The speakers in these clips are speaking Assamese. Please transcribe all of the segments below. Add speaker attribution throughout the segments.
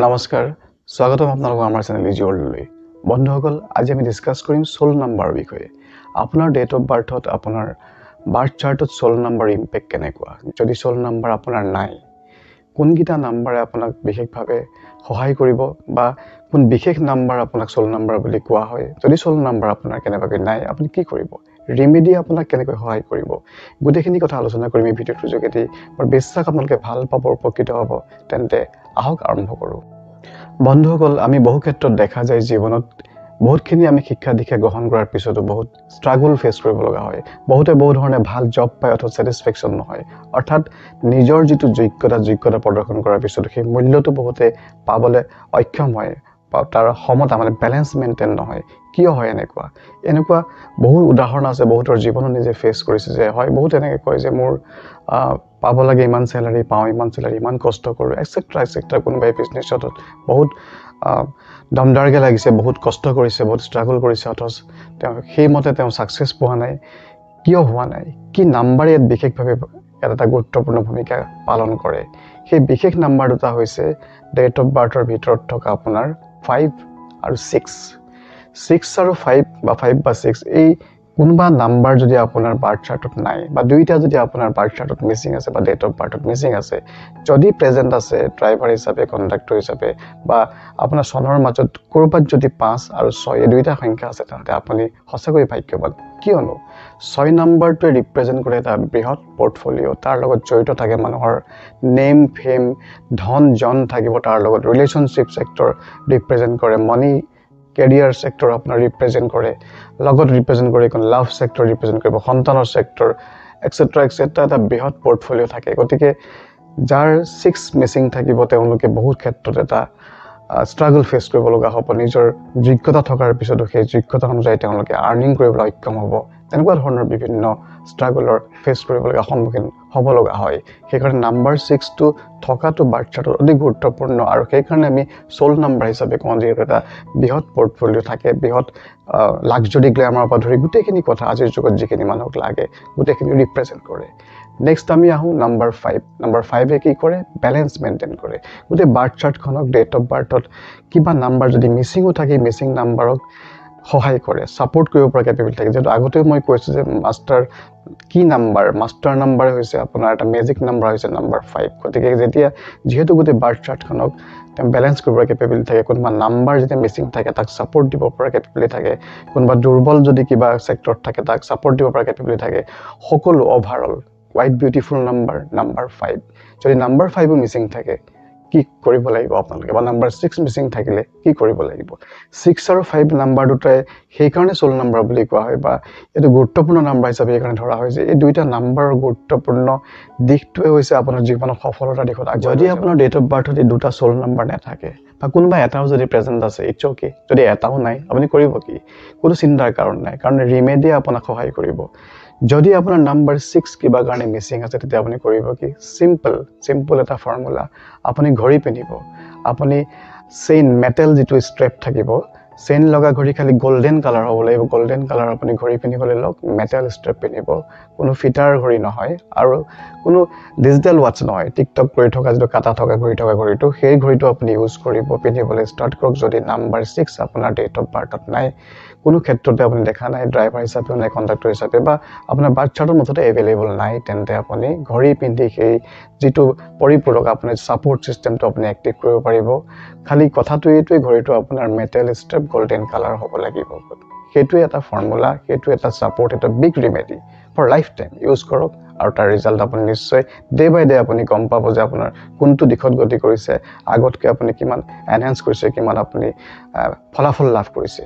Speaker 1: নমস্কাৰ স্বাগতম আপোনালোকক আমাৰ চেনেল ইজি ৱৰ্ল্ডলৈ বন্ধুসকল আজি আমি ডিসকাস কৰিম সোল নাম্বাৰ বিষয়ে আপোনাৰ ডেট অফ বাৰ্থত আপোনাৰ বাৰ্থ চাৰ্টত সোল নাম্বাৰ ইম্পেক্ট কেনেকুৱা যদি সোল নাম্বাৰ আপোনাৰ নাই কোনকিটা নাম্বাৰে আপোনাক বিশেষভাৱে সহায় কৰিব বা কোন বিশেষ নাম্বাৰ আপোনাক সোল নাম্বাৰ বুলি কোৱা হয় যদি সোল নাম্বাৰ আপোনাৰ কেনেবাকৈ নাই আপুনি কি কৰিব ৰেমেডি আপোনাক কেনেকৈ সহায় কৰিব গুটেখিনি কথা আলোচনা কৰিম এই ভিডিঅ'টোৰ যোগেদি মোৰ বিশ্বাস আপোনালোকে ভাল পাব উপকৃত হ'ব তেন্তে আহক আৰম্ভ কৰোঁ বন্ধুসকল আমি বহু ক্ষেত্ৰত দেখা যায় জীৱনত বহুতখিনি আমি শিক্ষা দীক্ষা গ্ৰহণ কৰাৰ পিছতো বহুত স্ট্ৰাগল ফেস কৰিব লগা হয় বহুতে বহু ধৰণে ভাল জব পায় অথবা স্যাটিসফ্যাকশন নহয় অৰ্থাৎ নিজৰ যিটো যোগ্যতা প্ৰদৰ্শন কৰাৰ পিছতো সেই মূল্যটো বহুতে পাবলৈ অক্ষম হয় তাৰ সমতা মানে ব্যালেন্স মেইনটেইন নহয় কিয় হয় এনেকুৱা বহু উদাহৰণ আছে বহুতৰ জীৱনত নিজে ফেস কৰিছে যে হয় বহুত এনেকৈ কয় যে মোৰ পাব লাগে ইমান স্যালাৰি পাওঁ ইমান স্যালাৰি ইমান কষ্ট কৰোঁ এটসেট্ৰা কোনোবাই বিজনেছত বহুত দমদাৰকে লাগিছে বহুত কষ্ট কৰিছে বহুত স্ট্ৰাগল কৰিছে অথচ তেওঁ সেইমতে তেওঁ সাকসেস পোৱা নাই কিয় হোৱা নাই কি নাম্বাৰে ইয়াত বিশেষভাৱে এটা গুৰুত্বপূৰ্ণ ভূমিকা পালন কৰে সেই বিশেষ নাম্বাৰ দুটা হৈছে ডেট অফ বাৰ্থৰ ভিতৰত থকা আপোনাৰ 5 আৰু 6 আৰু 5 বা 5 বা 6 এই কোনবা নাম্বাৰ যদি আপোনাৰ বাৰ্থ চাৰ্টত নাই বা দুইটা যদি আপোনাৰ বাৰ্থ চাৰ্টত মিসিং আছে বা ডেট অফ বাৰ্থত মিসিং আছে যদি প্ৰেজেন্ট আছে ড্ৰাইভাৰ হিচাপে কন্ডাক্টৰ হিচাপে বা আপোনাৰ সনৰ মাজত কৰবাত যদি 5 আৰু 6 এই দুইটা সংখ্যা আছে তেন্তে আপুনি সঁচাকৈ ভাগ্যৱান কিয়নো 6 নাম্বাৰটোৱে ৰিপ্ৰেজেন্ট কৰে এটা বৃহৎ পৰ্টফলিও তাৰ লগত জড়িত থাকে মানুহৰ নেম ফেম ধন জন থাকিব তাৰ লগত ৰিলেশনশিপ সেক্টৰ ৰিপ্ৰেজেন্ট কৰে মানি career sector আপোনাৰ ৰিপ্ৰেজেন্ট কৰে লগত ৰিপ্ৰেজেন্ট কৰে কোন লাভ সেক্টৰ ৰিপ্ৰেজেন্ট কৰিব সন্তানৰ সেক্টৰ এটসেট্ৰা এটা বৃহৎ পৰ্টফলিও থাকে গতিকে যাৰ 6 মিসিং থাকিব তেওঁলোকে বহুত ক্ষেত্ৰত এটা স্ট্ৰাগল ফেস কৰিব লগা হ'ব নিজৰ যোগ্যতা থকাৰ পিছতো সেই যোগ্যতা অনুযায়ী তেওঁলোকে আৰ্নিং কৰিবলৈ সক্ষম হ'ব তেনেকুৱা ধৰণৰ বিভিন্ন স্ট্ৰাগলৰ ফেস কৰিব লগা সন্মুখীন হ'ব লগা হয় সেইকাৰণে নাম্বাৰ 6 টো থকাটো বাৰ্থ চাৰ্টত অতি গুৰুত্বপূৰ্ণ আৰু সেইকাৰণে আমি সোল নাম্বাৰ হিচাপে কোন যে এটা বৃহৎ পৰ্টফলিও থাকে বৃহৎ লাক্সাৰি গ্ল্যামাৰ পৰা ধৰি গুটেখিনি কথা আজিৰ যুগত যিখিনি মানুহক লাগে গুটেখিনি ৰিপ্ৰেজেন্ট কৰে নেক্সট আমি আহো নাম্বাৰ 5 এ কি কৰে ব্যালেন্স মেইনটেইন কৰে গুটে বাৰ্থ চাৰ্টখনক ডেট অফ বাৰ্থত কিবা নাম্বাৰ যদি মিসিংও থাকে মিসিং নাম্বাৰক সহায় কৰে সাপোৰ্ট কৰিব পৰা কেপেবিলিটি থাকে যেটো আগতে মই কৈছো যে মাস্টাৰ কি মাস্টাৰ নাম্বাৰ হৈছে আপোনাৰ এটা মেজিক নাম্বাৰ হৈছে নাম্বাৰ 5 গতিকে যেতিয়া যেহেতু গুটে বাৰ্থ চাৰ্টখনক ব্যালেন্স কৰিব পৰা কেপেবিলিটি থাকে কোনবা নাম্বাৰ যেতিয়া মিসিং থাকে তাক সাপোৰ্ট দিব পৰা কেপেবিলিটি থাকে কোনবা দুৰ্বল যদি কিবা সেক্টৰত থাকে তাক সাপোৰ্ট দিব পৰা কেপেবিলিটি থাকে সকলো ওভাৰঅল quite beautiful number 5 যদি নাম্বাৰ 5 ও মিসিং থাকে কি কৰিব লাগিব আপোনালোকে বা নাম্বাৰ 6 মিসিং থাকিলে কি কৰিব লাগিব 6 আৰু 5 নাম্বাৰ দুটাই সেই কাৰণে সোল নাম্বাৰ বুলি কোৱা হয় বা এটো গুৰুত্বপূৰ্ণ নাম্বাৰ হিচাপে এই কাৰণে ধৰা হয় যে এই দুইটা নাম্বাৰৰ গুৰুত্বপূৰ্ণ দিশটোৱে হৈছে আপোনাৰ জীৱনৰ সফলতা দিশত যদি আপোনাৰ ডেট অফ বাৰ্থত এই দুটা সোল নাম্বাৰ নাথাকে বা কোনবা এটাও যদি প্ৰেজেন্ট আছে ইটস ওকে যদি এটাও নাই আপুনি কৰিব কি কোনো চিন্তাৰ কাৰণ নাই কাৰণ ৰিমেডি আপোনাক সহায় কৰিব যদি আপোনাৰ নাম্বাৰ 6 কিবা কাৰণে মিসিং আছে তেতিয়া আপুনি কৰিব কি সিম্পল এটা ফৰ্মুলা আপুনি ঘড়ী পিনিব আপুনি চেইন মেটেল যেটো স্ট্ৰেপ থাকিব চেইন লগা ঘড়ী খালি গোল্ডেন কালাৰ হ'ব লাগিব গোল্ডেন কালাৰ আপুনি ঘড়ী পিনিবলৈ লওক মেটেল স্ট্ৰেপ পিনিব কোনো ফিটাৰ ঘড়ী নহয় আৰু কোনো ডিজিটাল ওয়াচ নহয় টিকটক কৰি থকা যেটো কাটা থকা ঘড়ীটো সেই ঘড়ীটো আপুনি ইউজ কৰিব পিনিবলৈ ষ্টাৰ্ট কৰক যদি নাম্বাৰ 6 আপোনাৰ ডেট অফ বাৰ্থত নাই কোনো ক্ষেত্ৰতে আপুনি দেখা নাই ড্ৰাইভাৰ হিচাপে নাই কন্ডাক্টৰ হিচাপে বা আপোনাৰ বাৰ্থ চাৰ্টৰ মতে এভেইলেবল নাই তেন্তে আপুনি ঘড়ী পিন্ধি সেই যেটো পৰিপূৰক আপোনাৰ সাপোৰ্ট সিস্টেমটো আপুনি এক্টিভ কৰিব পাৰিব খালি কথাটো এইটোই ঘড়ীটো আপোনাৰ মেটেল স্ট্ৰেপ গোল্ডেন কালাৰ হ'ব লাগিব সেইটো এটা ফৰ্মুলা সেইটো এটা সাপোৰ্ট এটা big remedy for life time use কৰক আৰু তাৰ ৰিজাল্ট আপুনি নিশ্চয় ডে বাই ডে আপুনি গম পাব যে আপোনাৰ কোনটো দিশত গতি কৰিছে আগতকে আপুনি কিমান এনহান্স কৰিছে কিমান আপুনি ফলাফল লাভ কৰিছে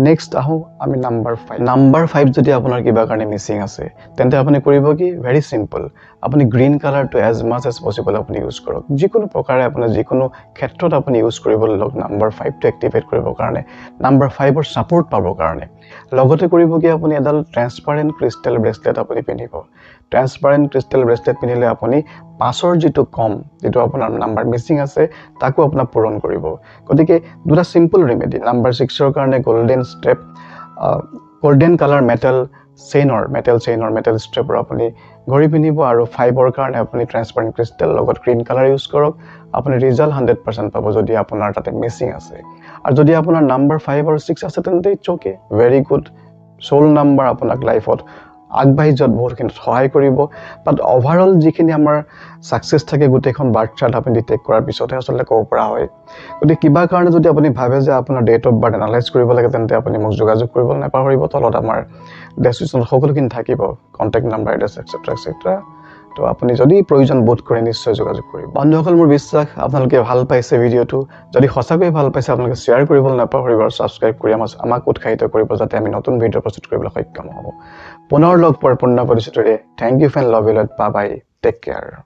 Speaker 1: নেক্সট আহো আমি নাম্বাৰ 5 যদি আপোনাৰ কিবা কাৰণে মিসিং আছে তেন্তে আপুনি কৰিব কি ভেৰি সিম্পল আপুনি গ্ৰীন কালাৰটো as much as possible আপুনি ইউজ কৰক যিকোনো প্ৰকাৰে আপোনাৰ যিকোনো ক্ষেত্ৰত আপুনি ইউজ কৰিব লগ নাম্বাৰ 5 টো এক্টিভেট কৰিবৰ কাৰণে নাম্বাৰ 5 ৰ সাপোৰ্ট পাবৰ কাৰণে লগতে কৰিব কি আপুনি এডাল ট্ৰান্সপাৰেন্ট ক্ৰিষ্টেল ব্ৰেসলেট আপুনি পিনিব ট্ৰান্সপাৰেন্ট ক্ৰিষ্টেল ব্ৰেসলেট পিনিলে আপুনি পাছৰ যেটো কম যেটো আপোনাৰ নাম্বাৰ মিসিং আছে তাকো আপোনাৰ পূৰণ কৰিব গতিকে দুটা সিম্পল ৰেমেডি নাম্বাৰ 6 ৰ কাৰণে গোল্ডেন স্ট্ৰেপ গোল্ডেন কালাৰ মেটেল চেইনৰ মেটেল ষ্ট্ৰেপৰ আপুনি ঘড়ী পিন্ধিব আৰু 5ৰ কাৰণে আপুনি ট্ৰান্সপাৰেণ্ট ক্ৰিষ্টেল লগত গ্ৰীণ কালাৰ ইউজ কৰক আপুনি ৰিজাল্ট 100% পাব যদি আপোনাৰ তাতে মিচিং আছে আৰু যদি আপোনাৰ নাম্বাৰ 5 আৰু 6 আছে তেন্তে it's okay very good soul number আপোনাক লাইফত আগবাঢ়ি যোৱাত বহুতখিনি সহায় কৰিব বাট ওভাৰঅল যিখিনি আমাৰ সাকসেস থাকে গোটেইখন বাৰ্থ চাৰ্ট আপুনি ডিটেক্ট কৰাৰ পিছতহে আচলতে ক'ব পৰা হয় গতিকে কিবা কাৰণে যদি আপুনি ভাবে যে আপোনাৰ ডেট অফ বাৰ্থ এনালাইজ কৰিব লাগে তেন্তে আপুনি মোক যোগাযোগ কৰিব নাপাহৰিব তলত আমাৰ ডেসক্ৰিপচনত সকলোখিনি থাকিব কন্টাক্ট নাম্বাৰ এড্ৰেছ এটসেট্ৰা তো আপুনি যদি প্ৰয়োজন বোধ কৰে নিশ্চয় যোগাযোগ কৰিব বন্ধুসকল মোৰ বিশ্বাস আপোনালোকে ভাল পাইছে ভিডিঅটো যদি সঁচাকৈ ভাল পাইছে আপোনালোকে শ্বেয়াৰ কৰিবলৈ নাপাহৰিব আৰু সাবস্ক্ৰাইব কৰি আমাক উৎসাহিত কৰিব যাতে আমি নতুন ভিডিঅ প্ৰস্তুত কৰিবলৈ সক্ষম হওঁ পুনৰ লগ পোৱাৰ পূৰ্ণ প্ৰতিশ্ৰুতিৰে thank you friend love you lot bye bye take care